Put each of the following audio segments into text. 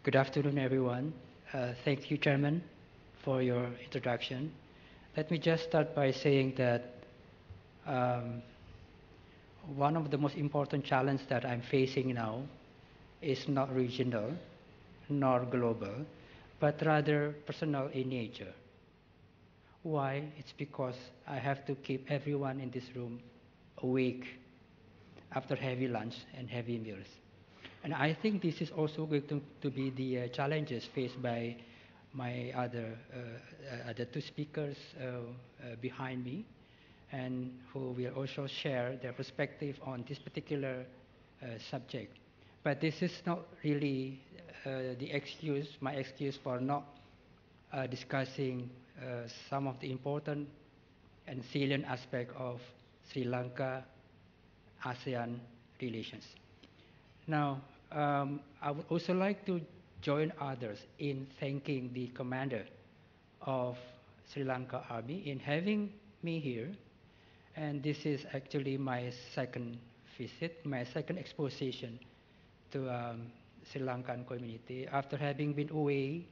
Good afternoon, everyone. Thank you, Chairman, for your introduction. Let me just start by saying that um, one of the most important challenges that I'm facing now is not regional nor global, but rather personal in nature. Why? It's because I have to keep everyone in this room awake after heavy lunch and heavy meals. And I think this is also going to be the challenges faced by my other two speakers behind me, and who will also share their perspective on this particular subject. But this is not really my excuse for not discussing some of the important and salient aspects of Sri Lanka ASEAN relations. Now, I would also like to join others in thanking the commander of Sri Lanka Army in having me here. And this is actually my second visit, my second exposition to Sri Lankan community after having been away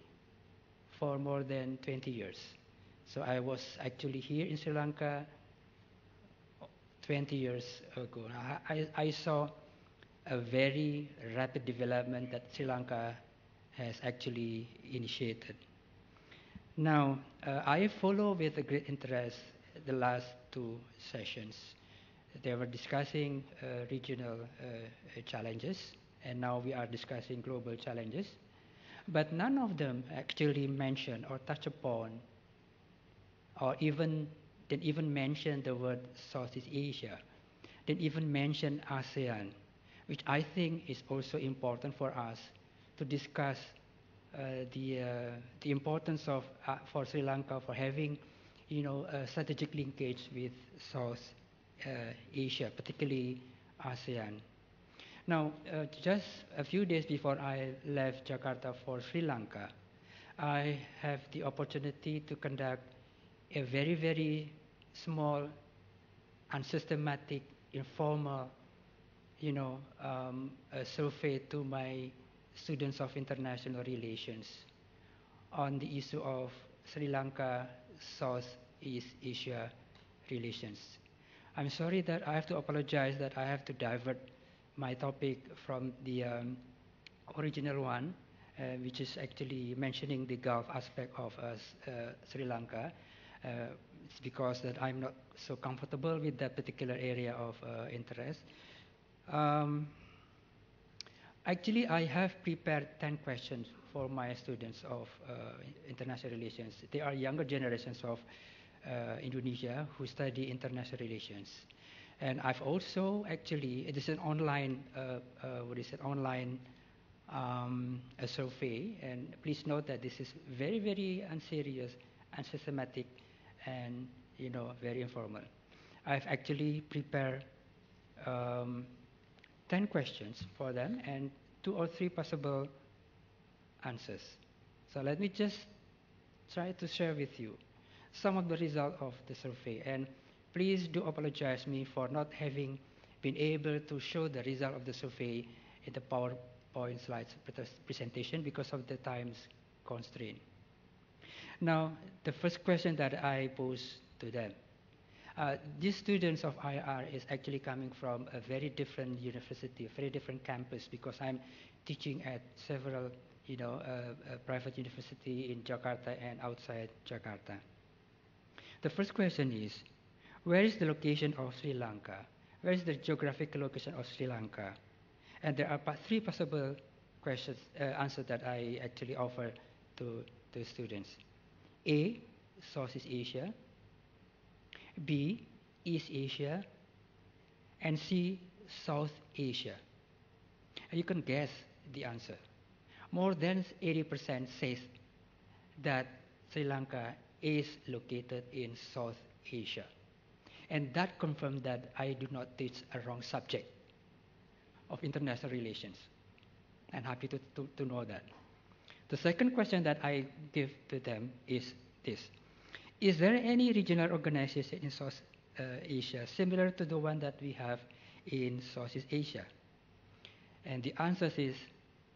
for more than 20 years. So I was actually here in Sri Lanka 20 years ago. I saw a very rapid development that Sri Lanka has actually initiated. Now, I follow with a great interest the last two sessions. They were discussing regional challenges, and now we are discussing global challenges. But none of them actually mention or touch upon, or didn't even mention the word Southeast Asia, didn't even mention ASEAN, which I think is also important for us to discuss the importance of for Sri Lanka for having, strategic linkage with South Asia, particularly ASEAN. Now, just a few days before I left Jakarta for Sri Lanka, I have the opportunity to conduct a very, very small, unsystematic, informal, a survey to my students of international relations on the issue of Sri Lanka Southeast Asia relations. I'm sorry that I have to apologize that I have to divert my topic from the original one, which is actually mentioning the Gulf aspect of Sri Lanka. It's because that I'm not so comfortable with that particular area of interest. Um, Actually, I have prepared 10 questions for my students of international relations. They are younger generations of Indonesia who study international relations. And I've also actually, it is an online, online a survey. And please note that this is very, very unserious, unsystematic, and, very informal. I've actually prepared 10 questions for them and 2 or 3 possible answers. So let me just try to share with you some of the result of the survey. And please do apologize me for not having been able to show the result of the survey in the PowerPoint slides presentation because of the time's constraint. Now, the first question that I pose to them. These students of IR is actually coming from a very different university, a very different campus, because I'm teaching at several, private university in Jakarta and outside Jakarta. The first question is, where is the location of Sri Lanka? Where is the geographical location of Sri Lanka? And there are 3 possible questions, answers that I actually offer to the students. A, Southeast Asia. B, East Asia, and C, South Asia. And you can guess the answer. More than 80% says that Sri Lanka is located in South Asia. And that confirms that I do not teach a wrong subject of international relations. I'm happy to know that. The second question that I give to them is this. Is there any regional organization in South Asia similar to the one that we have in Southeast Asia? And the answer is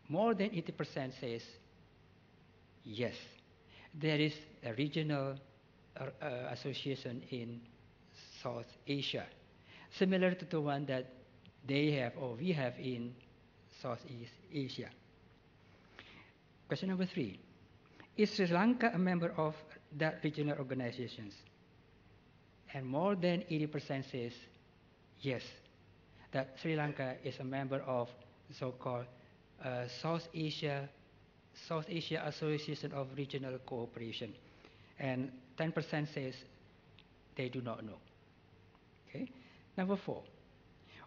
more than 80% says yes. There is a regional association in South Asia, similar to the one that they have or we have in Southeast Asia. Question number 3. Is Sri Lanka a member of that regional organizations? And more than 80% says yes, that Sri Lanka is a member of the so-called South Asia Association of Regional Cooperation. And 10% says they do not know. Okay. Number 4.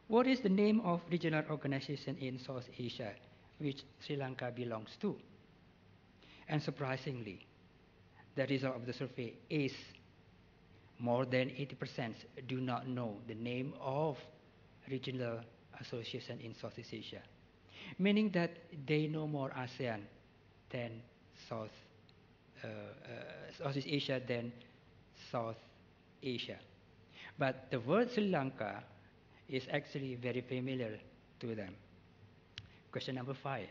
What is the name of regional organization in South Asia which Sri Lanka belongs to? And surprisingly, the result of the survey is more than 80% do not know the name of regional association in Southeast Asia, meaning that they know more ASEAN than Southeast Asia than South Asia. But the word Sri Lanka is actually very familiar to them. Question number 5.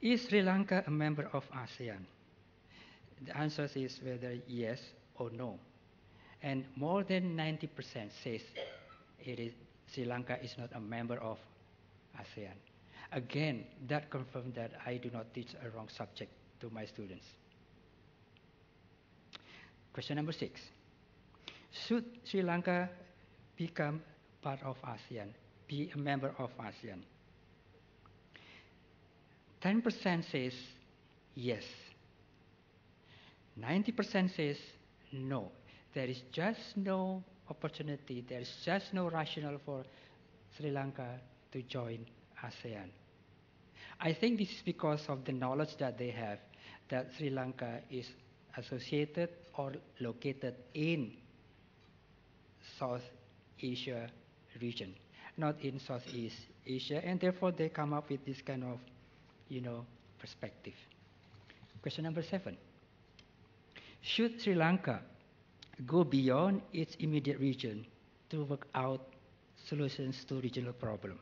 Is Sri Lanka a member of ASEAN? The answer is whether yes or no. And more than 90% says Sri Lanka is not a member of ASEAN. Again, that confirms that I do not teach a wrong subject to my students. Question number 6. Should Sri Lanka become part of ASEAN, be a member of ASEAN? 10% says yes. 90% says no. There is just no opportunity, there is just no rationale for Sri Lanka to join ASEAN. I think this is because of the knowledge that they have that Sri Lanka is associated or located in South Asia region, not in Southeast Asia, and therefore they come up with this kind of, perspective. Question number 7. Should Sri Lanka go beyond its immediate region to work out solutions to regional problem?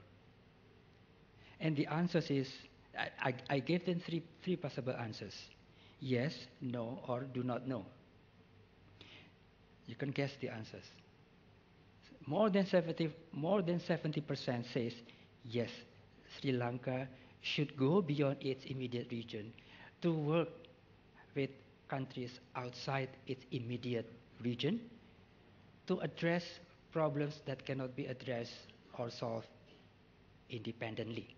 And the answer is, I gave them three possible answers: yes, no, or do not know. You can guess the answers. More than 70% says yes, Sri Lanka should go beyond its immediate region to work with countries outside its immediate region to address problems that cannot be addressed or solved independently.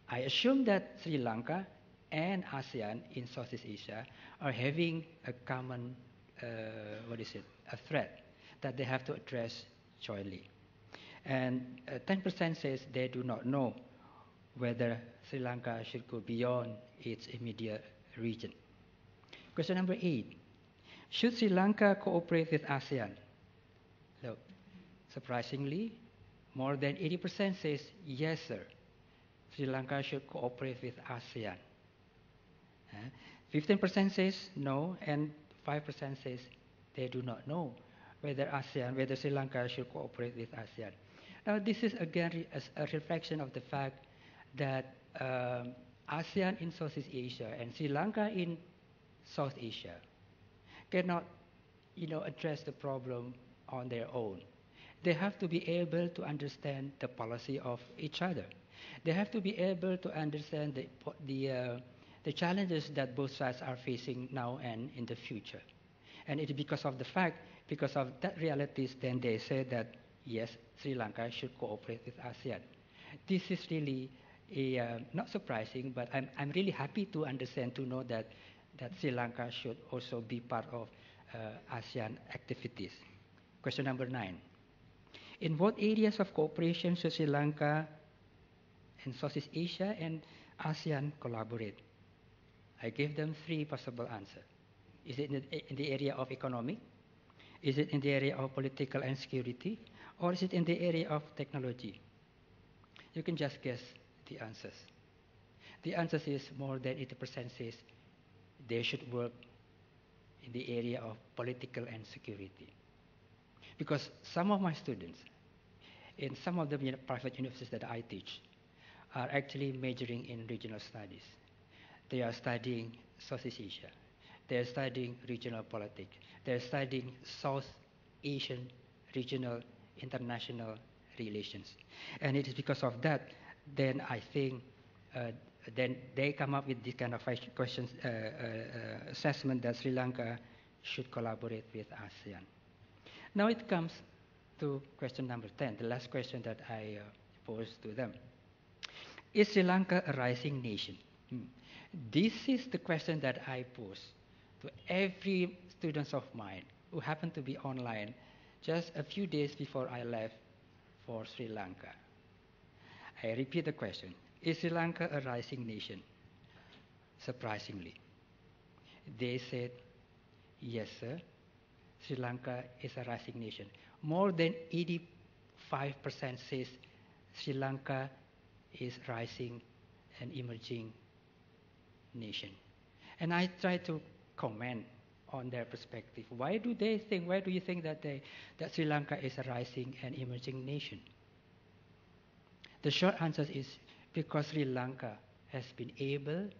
I assume that Sri Lanka and ASEAN in Southeast Asia are having a common, a threat that they have to address jointly. And 10% says they do not know whether Sri Lanka should go beyond its immediate region. Question number 8. Should Sri Lanka cooperate with ASEAN? Look, surprisingly, more than 80% says yes, sir. Sri Lanka should cooperate with ASEAN. 15% says no, and 5% says they do not know whether Sri Lanka should cooperate with ASEAN. Now, this is again a reflection of the fact that ASEAN in Southeast Asia and Sri Lanka in South Asia cannot, address the problem on their own. They have to be able to understand the policy of each other. They have to be able to understand the challenges that both sides are facing now and in the future. And it is because of that realities, then they say that yes, Sri Lanka should cooperate with ASEAN. This is really not surprising, but I'm really happy to understand, to know that Sri Lanka should also be part of ASEAN activities. Question number 9. In what areas of cooperation should Sri Lanka and Southeast Asia and ASEAN collaborate? I gave them 3 possible answers. Is it in the area of economic? Is it in the area of political and security? Or is it in the area of technology? You can just guess the answers. The answer is more than 80% says they should work in the area of political and security. Because some of my students in some of the private universities that I teach, are actually majoring in regional studies. They are studying Southeast Asia. They are studying regional politics. They are studying South Asian regional international relations. And it is because of that, then I think, then they come up with this kind of questions, assessment that Sri Lanka should collaborate with ASEAN. Now it comes to question number 10, the last question that I posed to them. Is Sri Lanka a rising nation? This is the question that I pose to every student of mine who happened to be online just a few days before I left for Sri Lanka. I repeat the question. Is Sri Lanka a rising nation? Surprisingly, they said, yes, sir. Sri Lanka is a rising nation. More than 85% says Sri Lanka is rising and emerging nation. And I try to comment on their perspective. Why do you think that Sri Lanka is a rising and emerging nation? The short answer is because Sri Lanka has been able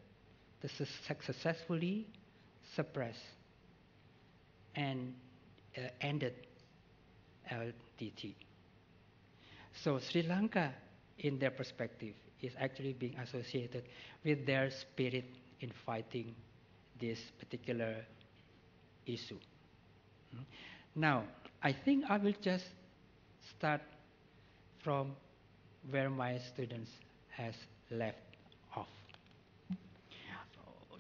to successfully suppress and ended LTT. So Sri Lanka, in their perspective, is actually being associated with their spirit in fighting this particular issue. Now, I think I will just start from where my students has left off.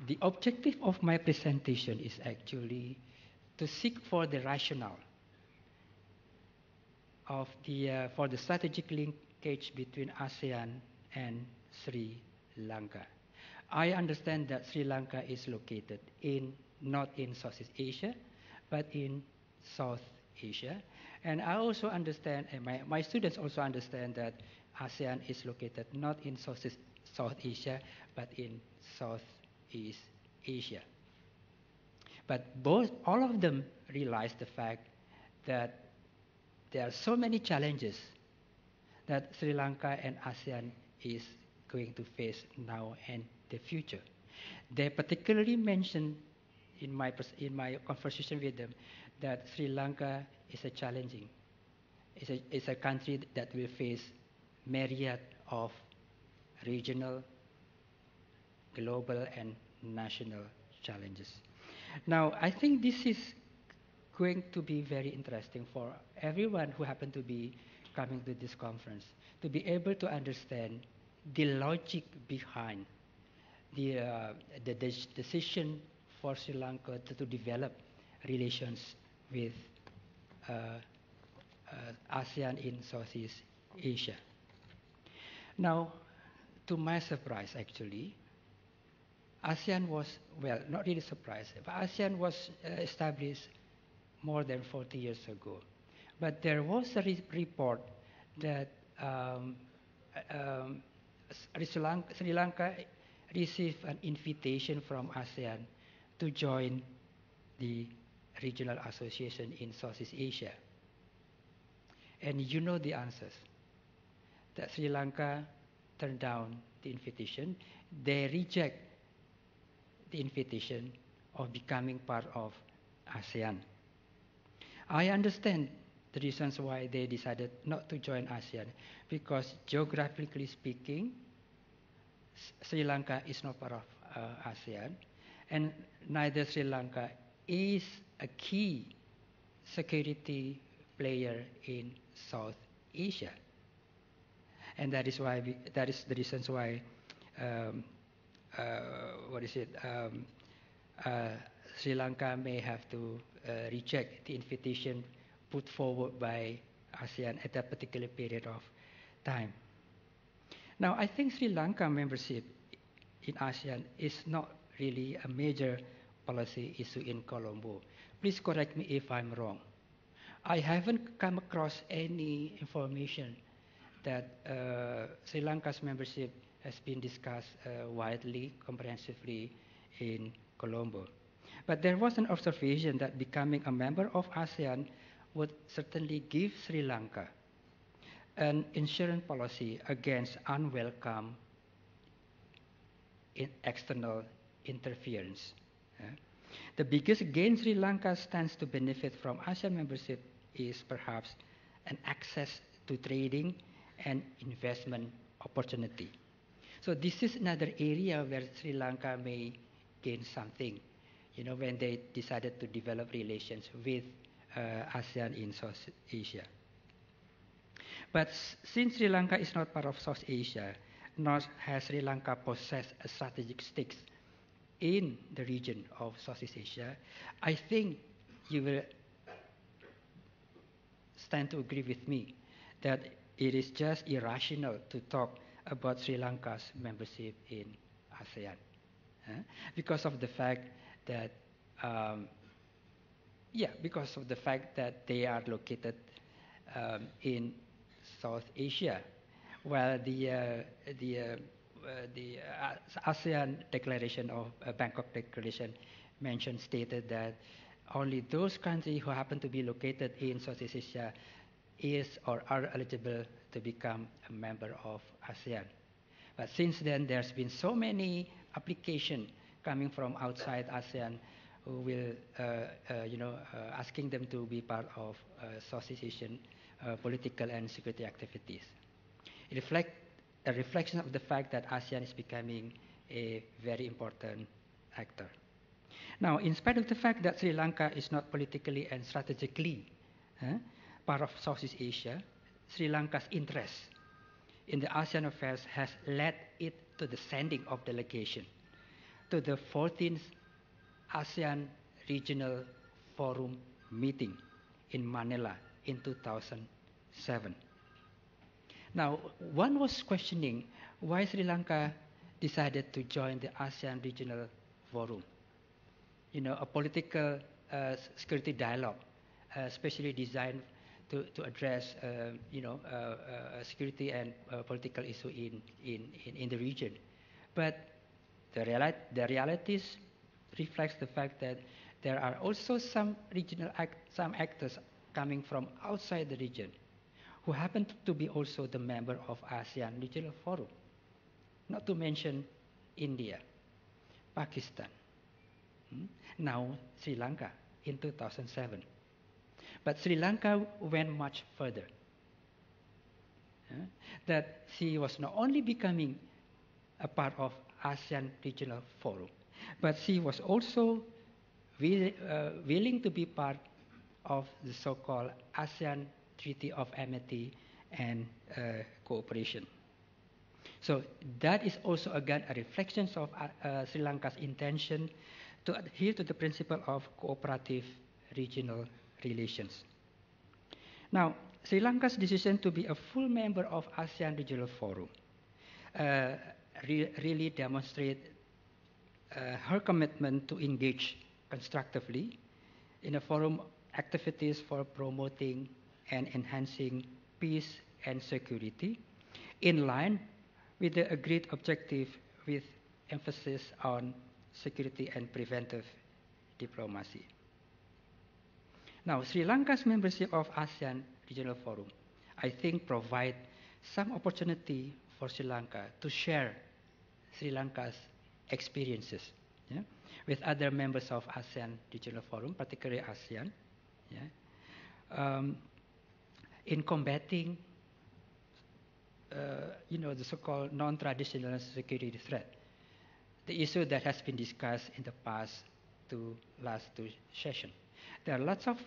The objective of my presentation is actually to seek for the rationale of for the strategic linkage between ASEAN and Sri Lanka. I understand that Sri Lanka is located not in Southeast Asia, but in South Asia. And I also understand, and my students also understand that ASEAN is located not in South Asia, but in Southeast Asia. But all of them realize the fact that there are so many challenges that Sri Lanka and ASEAN is going to face now and the future. They particularly mentioned in my conversation with them that Sri Lanka is a challenging. It's a country that will face myriad of regional, global, and national challenges. Now, I think this is going to be very interesting for everyone who happened to be coming to this conference, to be able to understand the logic behind the decision for Sri Lanka to develop relations with ASEAN in Southeast Asia. Now, to my surprise, actually, ASEAN was, well, not really surprised, but ASEAN was established more than 40 years ago. But there was a report that Sri Lanka received an invitation from ASEAN to join the regional association in Southeast Asia. And you know the answers. That Sri Lanka turned down the invitation. They reject the invitation of becoming part of ASEAN. I understand the reasons why they decided not to join ASEAN, because geographically speaking, Sri Lanka is not part of ASEAN, and neither Sri Lanka is a key security player in South Asia. And that is why that is the reasons why Sri Lanka may have to reject the invitation put forward by ASEAN at that particular period of time. Now, I think Sri Lanka membership in ASEAN is not really a major policy issue in Colombo. Please correct me if I'm wrong. I haven't come across any information that Sri Lanka's membership has been discussed widely, comprehensively in Colombo. But there was an observation that becoming a member of ASEAN would certainly give Sri Lanka an insurance policy against unwelcome external interference. The biggest gain Sri Lanka stands to benefit from ASEAN membership is perhaps an access to trading and investment opportunity. So this is another area where Sri Lanka may gain something, when they decided to develop relations with ASEAN in South Asia. But since Sri Lanka is not part of South Asia, nor has Sri Lanka possessed a strategic stakes in the region of Southeast Asia, I think you will stand to agree with me that it is just irrational to talk about Sri Lanka's membership in ASEAN, because of the fact that they are located in South Asia, while the ASEAN Declaration of Bangkok Declaration stated that only those countries who happen to be located in Southeast Asia is or are eligible to become a member of ASEAN. But since then, there's been so many applications coming from outside ASEAN who will, asking them to be part of Southeast Asian political and security activities. It reflects a reflection of the fact that ASEAN is becoming a very important actor. Now, in spite of the fact that Sri Lanka is not politically and strategically part of Southeast Asia, Sri Lanka's interest in the ASEAN affairs has led it to the sending of delegation to the 14th ASEAN Regional Forum meeting in Manila in 2007. Now, one was questioning why Sri Lanka decided to join the ASEAN Regional Forum, a political security dialogue, especially designed to address, security and political issue in the region. But the realities reflects the fact that there are also some some actors coming from outside the region who happen to be also the member of ASEAN Regional Forum, not to mention India, Pakistan, now Sri Lanka in 2007. But Sri Lanka went much further. That she was not only becoming a part of ASEAN Regional Forum, but she was also willing to be part of the so-called ASEAN Treaty of Amity and Cooperation. So that is also again a reflection of Sri Lanka's intention to adhere to the principle of cooperative regional relations. Now, Sri Lanka's decision to be a full member of ASEAN Regional Forum really demonstrates her commitment to engage constructively in a forum activities for promoting and enhancing peace and security in line with the agreed objective with emphasis on security and preventive diplomacy. Now, Sri Lanka's membership of ASEAN Regional Forum, I think, provide some opportunity for Sri Lanka to share Sri Lanka's experiences with other members of ASEAN Regional Forum, particularly ASEAN, in combating, the so-called non-traditional security threat, the issue that has been discussed in the last two sessions. There are lots of,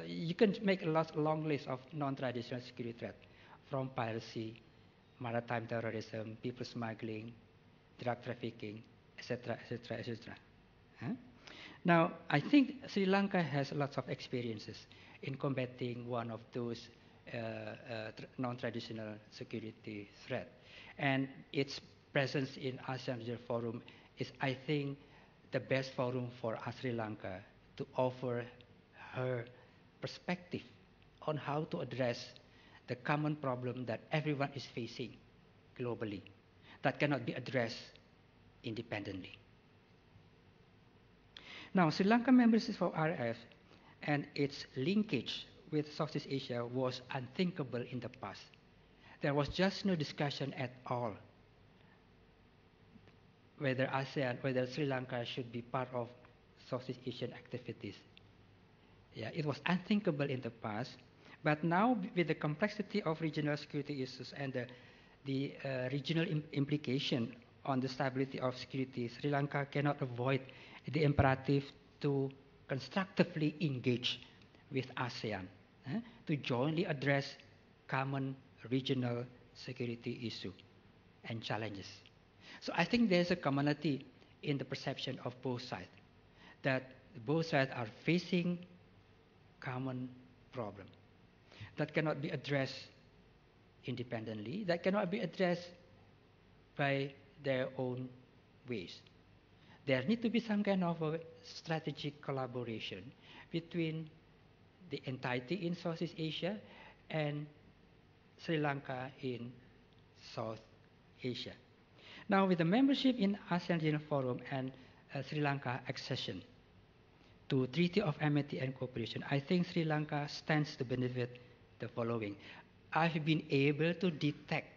you can make a long list of non-traditional security threats, from piracy, maritime terrorism, people smuggling, drug trafficking, etc., etc., etc. Now, I think Sri Lanka has lots of experiences in combating one of those non-traditional security threats. And its presence in ASEAN Regional Forum is, I think, the best forum for Sri Lanka to offer her perspective on how to address the common problem that everyone is facing globally that cannot be addressed independently. Now, Sri Lanka membership of RF and its linkage with Southeast Asia was unthinkable in the past. There was just no discussion at all whether ASEAN, whether Sri Lanka should be part of Southeast Asian activities. Yeah, it was unthinkable in the past, but now with the complexity of regional security issues and the regional implication on the stability of security, Sri Lanka cannot avoid the imperative to constructively engage with ASEAN to jointly address common regional security issue and challenges. So I think there's a commonality in the perception of both sides, that both sides are facing common problem that cannot be addressed independently, that cannot be addressed by their own ways. There need to be some kind of a strategic collaboration between the entirety in Southeast Asia and Sri Lanka in South Asia. Now, with the membership in ASEAN Regional Forum and Sri Lanka accession to Treaty of Amity and Cooperation, I think Sri Lanka stands to benefit the following. I've been able to detect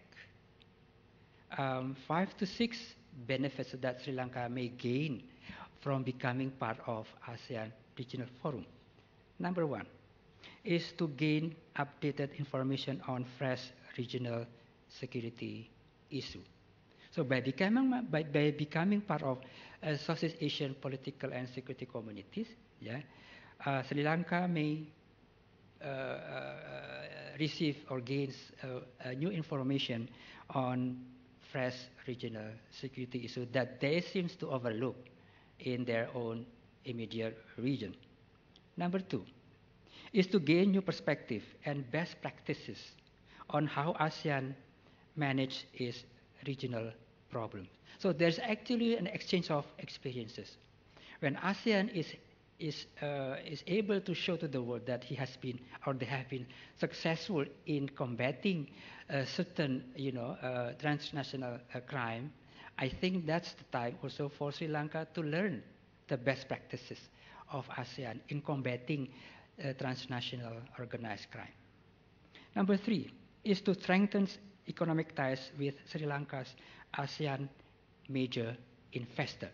5 to 6 benefits that Sri Lanka may gain from becoming part of ASEAN Regional Forum. Number 1 is to gain updated information on fresh regional security issue. So by becoming part of Southeast Asian political and security communities, Sri Lanka may receive or gains new information on fresh regional security issues that they seem to overlook in their own immediate region. Number 2 is to gain new perspective and best practices on how ASEAN manage its regional problems. So there's actually an exchange of experiences. When ASEAN is able to show to the world that he has been, or they have been successful in combating certain, transnational crime, I think that's the time also for Sri Lanka to learn the best practices of ASEAN in combating transnational organized crime. Number 3 is to strengthen economic ties with Sri Lanka's ASEAN major investor.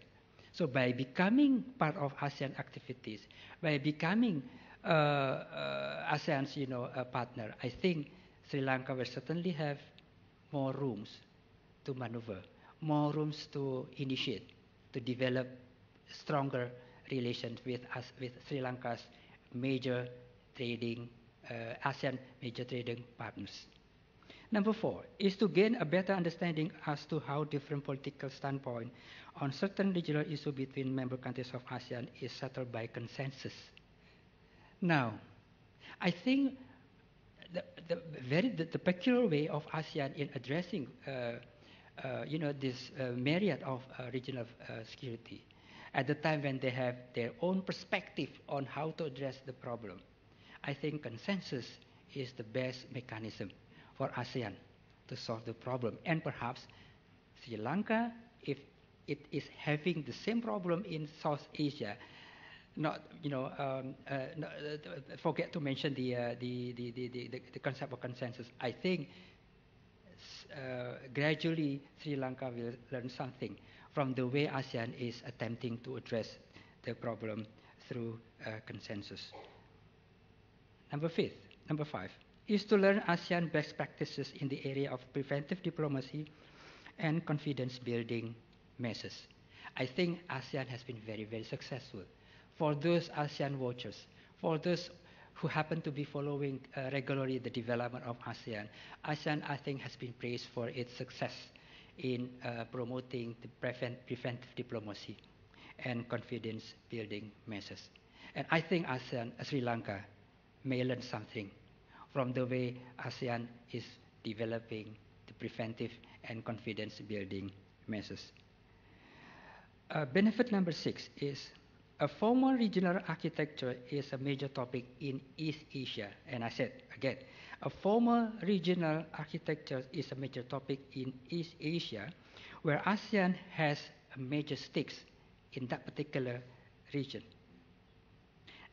So by becoming part of ASEAN activities, by becoming ASEAN's partner, I think Sri Lanka will certainly have more rooms to maneuver, more rooms to initiate, to develop stronger relations with Sri Lanka's major trading, ASEAN major trading partners. Number 4 is to gain a better understanding as to how different political standpoint on certain regional issues between member countries of ASEAN is settled by consensus. Now, I think the peculiar way of ASEAN in addressing this myriad of regional security at the time when they have their own perspective on how to address the problem, I think consensus is the best mechanism for ASEAN to solve the problem. And perhaps Sri Lanka, if it is having the same problem in South Asia, forget to mention the concept of consensus. I think gradually Sri Lanka will learn something from the way ASEAN is attempting to address the problem through consensus. Number 5 is to learn ASEAN best practices in the area of preventive diplomacy and confidence building measures. I think ASEAN has been very, very successful. For those ASEAN watchers, for those who happen to be following regularly the development of ASEAN, ASEAN, I think, has been praised for its success in promoting the preventive diplomacy and confidence building measures. And I think ASEAN, Sri Lanka, may learn something from the way ASEAN is developing the preventive and confidence building measures. Benefit number 6 is a formal regional architecture is a major topic in East Asia. And I said again, a formal regional architecture is a major topic in East Asia, where ASEAN has a major stakes in that particular region.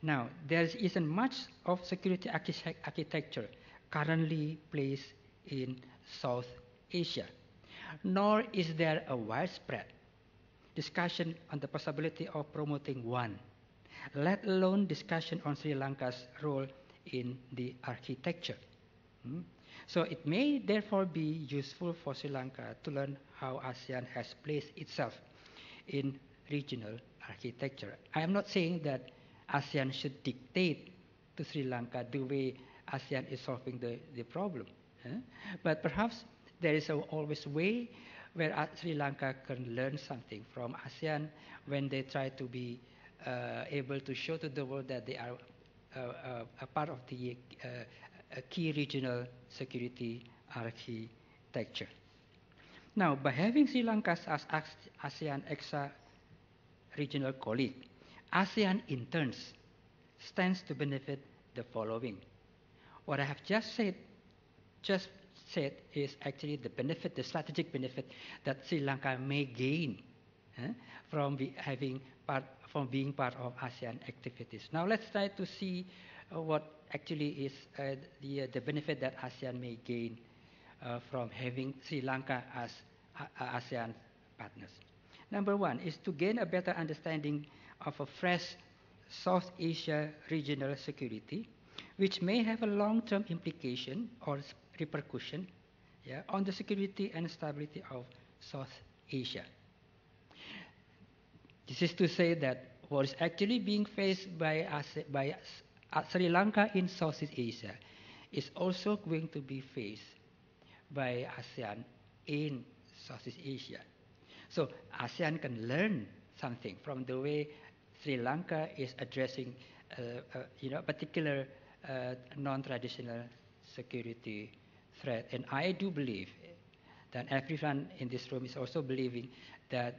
Now, there isn't much of security architecture currently placed in South Asia, nor is there a widespread discussion on the possibility of promoting one, let alone discussion on Sri Lanka's role in the architecture. Hmm? So it may therefore be useful for Sri Lanka to learn how ASEAN has placed itself in regional architecture. I am not saying that ASEAN should dictate to Sri Lanka the way ASEAN is solving the problem. But perhaps there is always a way where Sri Lanka can learn something from ASEAN when they try to be able to show to the world that they are a part of the a key regional security architecture. Now, by having Sri Lanka as ASEAN regional colleague, ASEAN in turn stands to benefit the following. What I have just said is actually the benefit, the strategic benefit that Sri Lanka may gain from being part of ASEAN activities. Now let's try to see what actually is the benefit that ASEAN may gain from having Sri Lanka as ASEAN partners. Number one is to gain a better understanding of a fresh South Asia regional security, which may have a long-term implication or repercussion on the security and stability of South Asia. This is to say that what is actually being faced by Sri Lanka in Southeast Asia is also going to be faced by ASEAN in Southeast Asia. So ASEAN can learn something from the way Sri Lanka is addressing a particular non-traditional security threat. And I do believe that everyone in this room is also believing that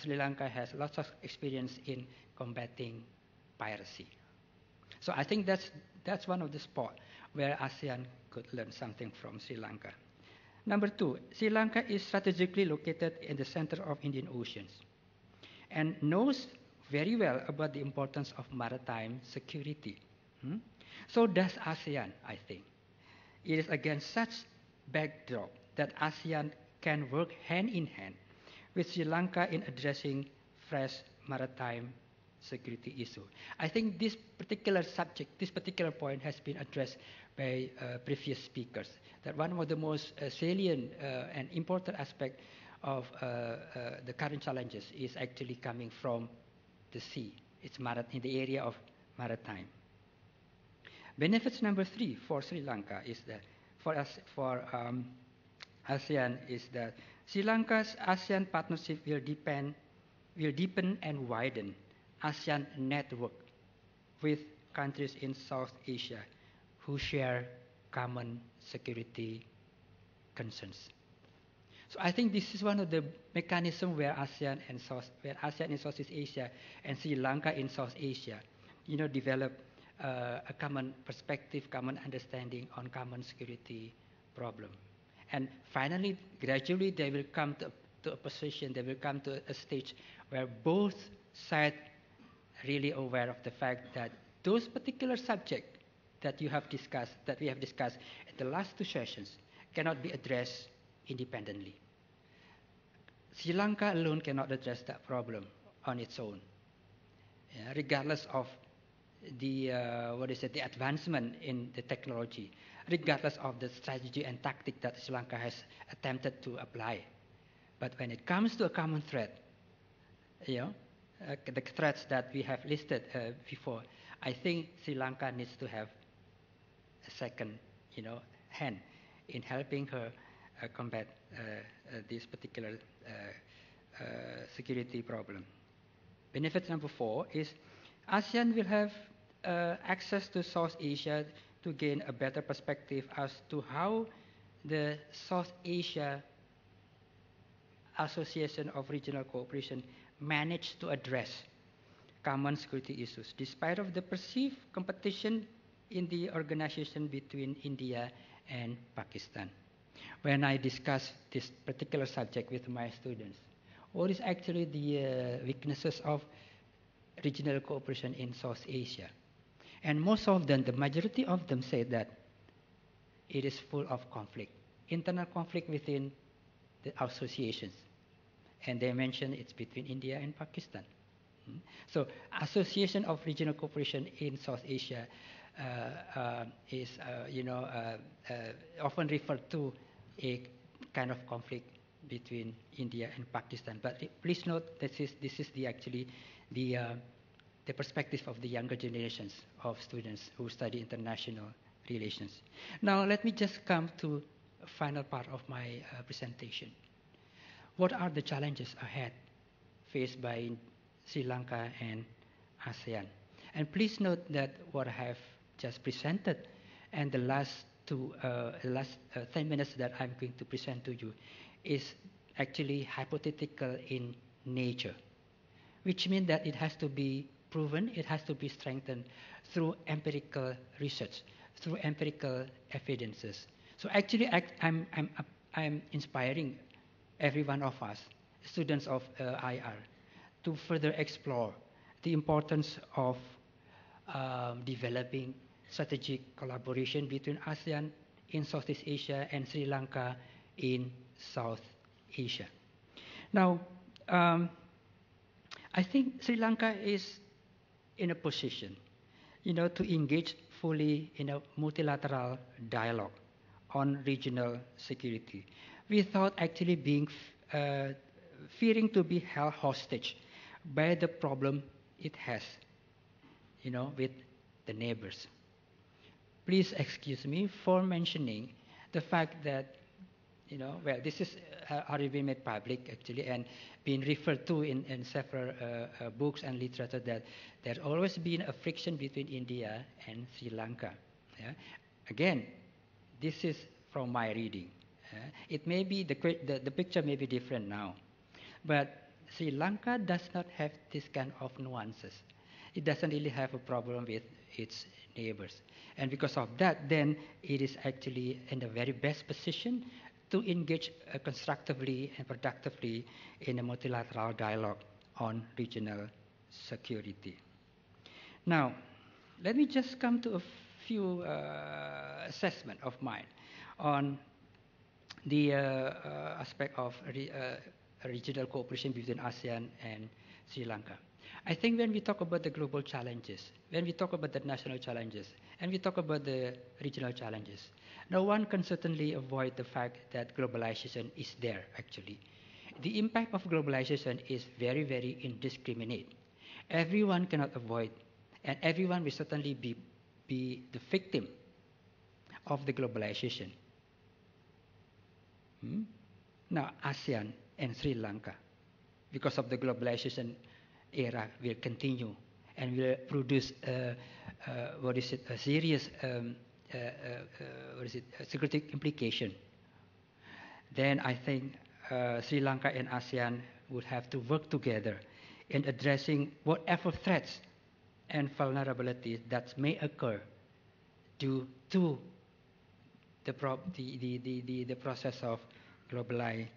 Sri Lanka has lots of experience in combating piracy. So I think that's one of the spots where ASEAN could learn something from Sri Lanka. Number two, Sri Lanka is strategically located in the center of Indian Oceans and knows very well about the importance of maritime security. So does ASEAN, I think. It is against such backdrop that ASEAN can work hand in hand with Sri Lanka in addressing fresh maritime security issue. I think this particular subject, this particular point has been addressed by previous speakers, that one of the most salient and important aspect of the current challenges is actually coming from the sea. It's in the area of maritime. Benefits number three for Sri Lanka is that for ASEAN is that Sri Lanka's ASEAN partnership will deepen and widen ASEAN network with countries in South Asia who share common security concerns. So I think this is one of the mechanisms where ASEAN in Southeast Asia and Sri Lanka in South Asia, develop a common perspective, common understanding on common security problem. And finally, gradually, they will come to a position, they will come to a stage where both sides really aware of the fact that those particular subjects that we have discussed in the last two sessions cannot be addressed independently. Sri Lanka alone cannot address that problem on its own, regardless of the advancement in the technology, regardless of the strategy and tactic that Sri Lanka has attempted to apply. But when it comes to a common threat, the threats that we have listed before, I think Sri Lanka needs to have a second, hand in helping her combat this particular security problem. Benefit number 4 is ASEAN will have access to South Asia to gain a better perspective as to how the South Asia Association of Regional Cooperation managed to address common security issues, despite of the perceived competition in the organization between India and Pakistan. When I discuss this particular subject with my students, what is actually the weaknesses of regional cooperation in South Asia? And most of them, the majority of them say that it is full of conflict, internal conflict within the associations. And they mentioned it's between India and Pakistan. So Association of Regional Cooperation in South Asia is, often referred to a kind of conflict between India and Pakistan. But please note that this is the perspective of the younger generations of students who study international relations. Now let me just come to a final part of my presentation. What are the challenges ahead faced by Sri Lanka and ASEAN? And please note that what I have just presented and the last 10 minutes that I'm going to present to you is actually hypothetical in nature, which means that it has to be proven, it has to be strengthened through empirical research, through empirical evidences. So actually, I'm inspiring every one of us, students of IR, to further explore the importance of developing strategic collaboration between ASEAN in Southeast Asia and Sri Lanka in South Asia. Now, I think Sri Lanka is in a position, to engage fully in a multilateral dialogue on regional security without actually being fearing to be held hostage by the problem it has, with the neighbors. Please excuse me for mentioning the fact that, this is already made public actually and been referred to in several books and literature that there's always been a friction between India and Sri Lanka. Yeah? Again, this is from my reading. It may be, the picture may be different now, but Sri Lanka does not have this kind of nuances. It doesn't really have a problem with its neighbors. And because of that, then it is actually in the very best position to engage constructively and productively in a multilateral dialogue on regional security. Now, let me just come to a few assessment of mine on the aspect of regional cooperation between ASEAN and Sri Lanka. I think when we talk about the global challenges, when we talk about the national challenges, and we talk about the regional challenges, no one can certainly avoid the fact that globalization is there, actually. The impact of globalization is very, very indiscriminate. Everyone cannot avoid, and everyone will certainly be the victim of the globalization. Now, ASEAN and Sri Lanka, because of the globalization era, will continue and will produce a serious security implication. Then I think Sri Lanka and ASEAN would have to work together in addressing whatever threats and vulnerabilities that may occur due to the process of globalization.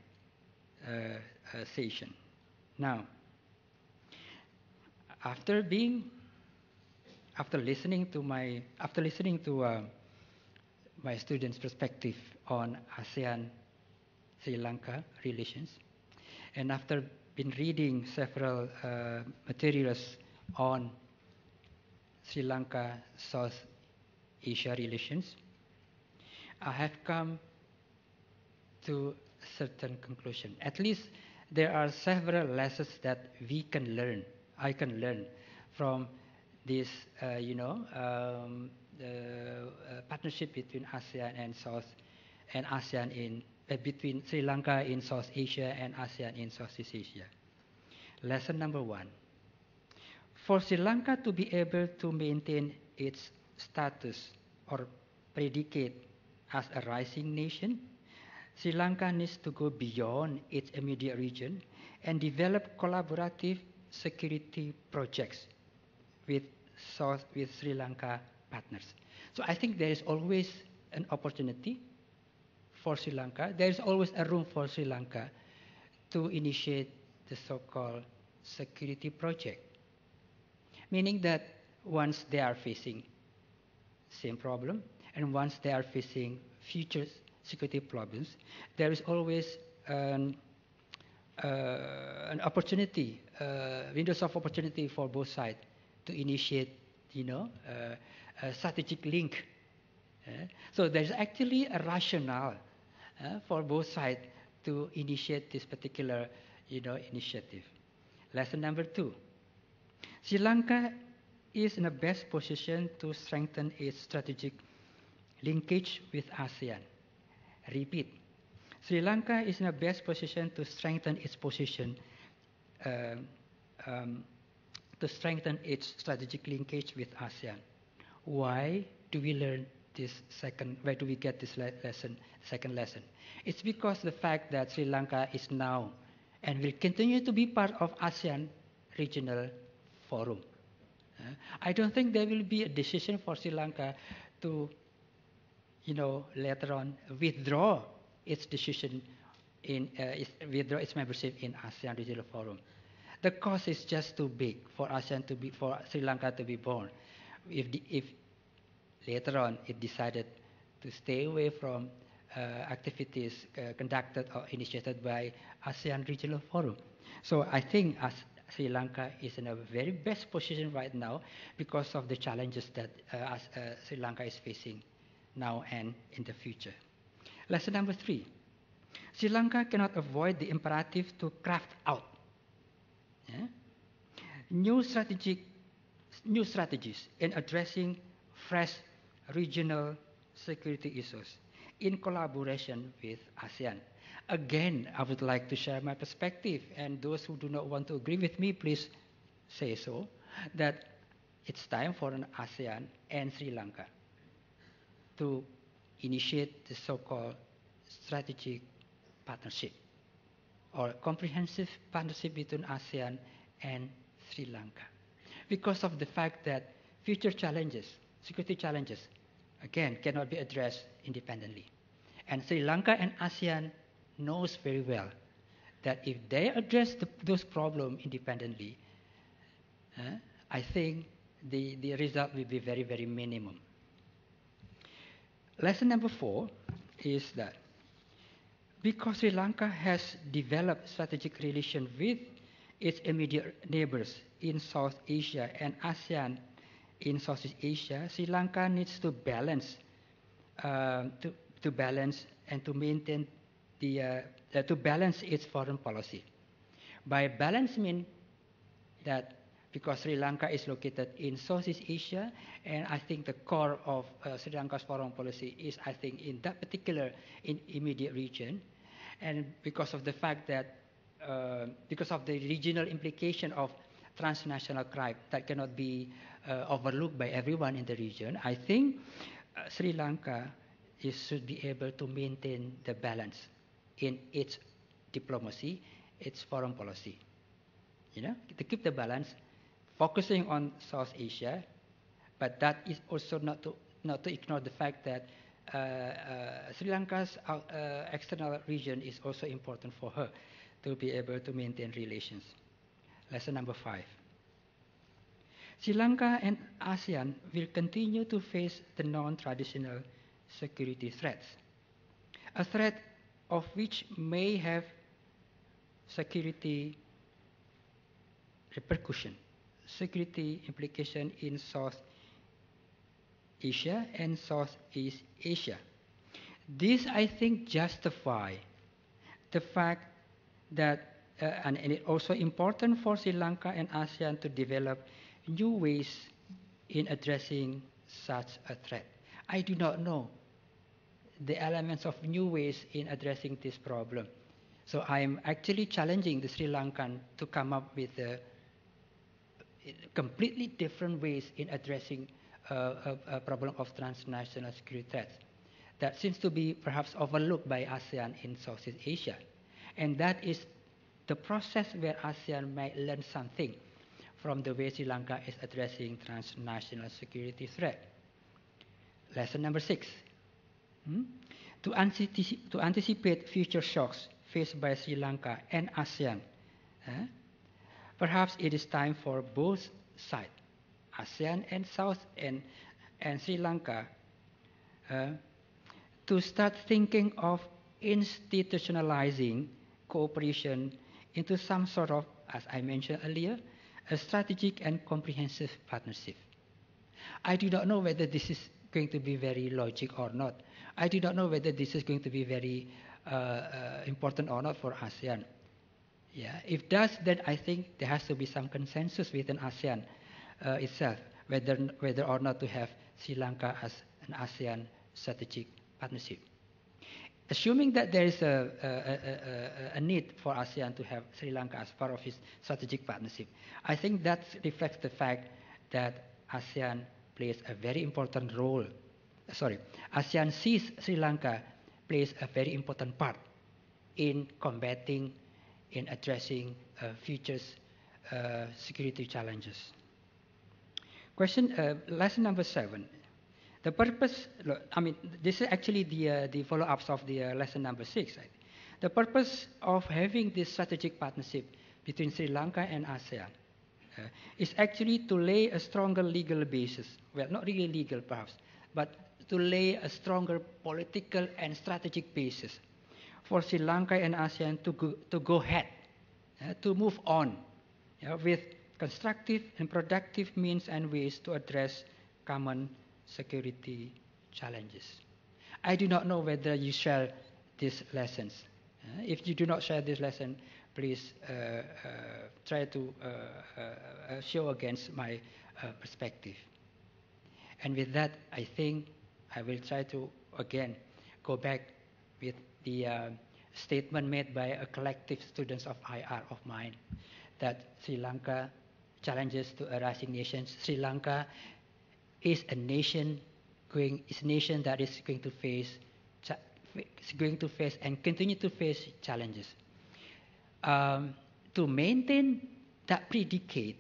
Now, after listening to my students' perspective on ASEAN-Sri Lanka relations, and after been reading several materials on Sri Lanka-South Asia relations, I have come to a certain conclusion. At least there are several lessons that I can learn from this, partnership between ASEAN and ASEAN between Sri Lanka in South Asia and ASEAN in Southeast Asia. Lesson number 1. For Sri Lanka to be able to maintain its status or predicate as a rising nation, Sri Lanka needs to go beyond its immediate region and develop collaborative security projects with Sri Lanka partners. So I think there is always an opportunity for Sri Lanka. There is always a room for Sri Lanka to initiate the so-called security project. Meaning that once they are facing same problem and once they are facing future security problems, there is always an opportunity, windows of opportunity for both sides to initiate, a strategic link. So there's actually a rationale for both sides to initiate this particular, initiative. Lesson number 2. Sri Lanka is in the best position to strengthen its strategic linkage with ASEAN. Repeat. Sri Lanka is in the best position to strengthen its position, to strengthen its strategic linkage with ASEAN. Why do we learn this second? Why do we get this lesson? Second lesson. It's because the fact that Sri Lanka is now and will continue to be part of ASEAN regional forum. I don't think there will be a decision for Sri Lanka to, later on withdraw its decision withdraw its membership in ASEAN regional forum. The cost is just too big for for Sri Lanka to be born. If later on it decided to stay away from activities conducted or initiated by ASEAN regional forum. So I think Sri Lanka is in a very best position right now because of the challenges that Sri Lanka is facing now and in the future. Lesson number 3. Sri Lanka cannot avoid the imperative to craft out new strategies in addressing fresh regional security issues in collaboration with ASEAN. Again, I would like to share my perspective, and those who do not want to agree with me, please say so, that it's time for an ASEAN and Sri Lanka to initiate the so-called strategic partnership or comprehensive partnership between ASEAN and Sri Lanka, because of the fact that future challenges, security challenges, again, cannot be addressed independently. And Sri Lanka and ASEAN knows very well that if they address those problems independently, I think the result will be very, very minimum. Lesson number 4 is that because Sri Lanka has developed strategic relations with its immediate neighbors in South Asia and ASEAN in Southeast Asia, Sri Lanka needs to balance, to balance and to maintain to balance its foreign policy. By balance mean that because Sri Lanka is located in Southeast Asia, and I think the core of Sri Lanka's foreign policy is, I think, in that particular immediate region, and because of the fact that because of the regional implication of transnational crime that cannot be overlooked by everyone in the region, I think Sri Lanka should be able to maintain the balance in its diplomacy, its foreign policy. To keep the balance, focusing on South Asia, but that is also not to ignore the fact that Sri Lanka's external region is also important for her to be able to maintain relations. Lesson number 5. Sri Lanka and ASEAN will continue to face the non-traditional security threats, a threat of which may have security repercussion, security implication in South Asia and Southeast Asia. This, I think, justify the fact that, and it's also important for Sri Lanka and ASEAN to develop new ways in addressing such a threat. I do not know the elements of new ways in addressing this problem. So I am actually challenging the Sri Lankan to come up with completely different ways in addressing a problem of transnational security threats that seems to be perhaps overlooked by ASEAN in Southeast Asia. And that is the process where ASEAN might learn something from the way Sri Lanka is addressing transnational security threat. Lesson number 6. To anticipate future shocks faced by Sri Lanka and ASEAN, perhaps it is time for both sides, ASEAN and South and Sri Lanka, to start thinking of institutionalizing cooperation into some sort of, as I mentioned earlier, a strategic and comprehensive partnership. I do not know whether this is going to be very logic or not. I do not know whether this is going to be very important or not for ASEAN. Yeah, if does, then I think there has to be some consensus within ASEAN itself, whether or not to have Sri Lanka as an ASEAN strategic partnership. Assuming that there is a need for ASEAN to have Sri Lanka as part of its strategic partnership, I think that reflects the fact that ASEAN plays a very important role. ASEAN sees Sri Lanka plays a very important part in combating, in addressing future's security challenges. Lesson number 7. The purpose, this is actually the follow-ups of the lesson number 6. The purpose of having this strategic partnership between Sri Lanka and ASEAN is actually to lay a stronger legal basis. Well, not really legal perhaps, but to lay a stronger political and strategic basis for Sri Lanka and ASEAN to go ahead, to move on with constructive and productive means and ways to address common security challenges. I do not know whether you share these lessons. If you do not share this lesson, please try to show against my perspective. And with that, I think I will try to again go back with the statement made by a collective students of IR of mine, that Sri Lanka challenges to a rising nation. Sri Lanka is a nation that is going to face and continue to face challenges. To maintain that predicate,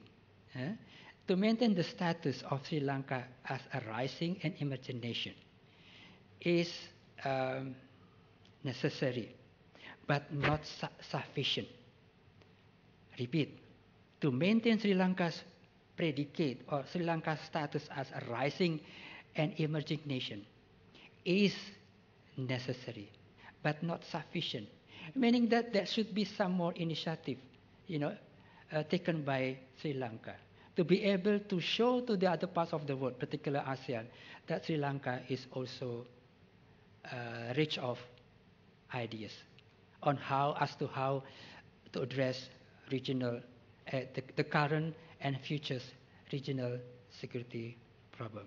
to maintain the status of Sri Lanka as a rising and emerging nation is necessary, but not sufficient. Repeat, to maintain Sri Lanka's predicate or Sri Lanka's status as a rising and emerging nation is necessary, but not sufficient. Meaning that there should be some more initiative, taken by Sri Lanka to be able to show to the other parts of the world, particularly ASEAN, that Sri Lanka is also rich of ideas on how to address regional, the current and future's regional security problem.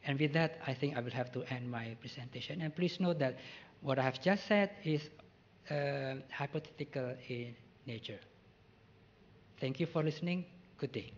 And with that, I think I will have to end my presentation. And please note that what I have just said is hypothetical in nature. Thank you for listening. Good day.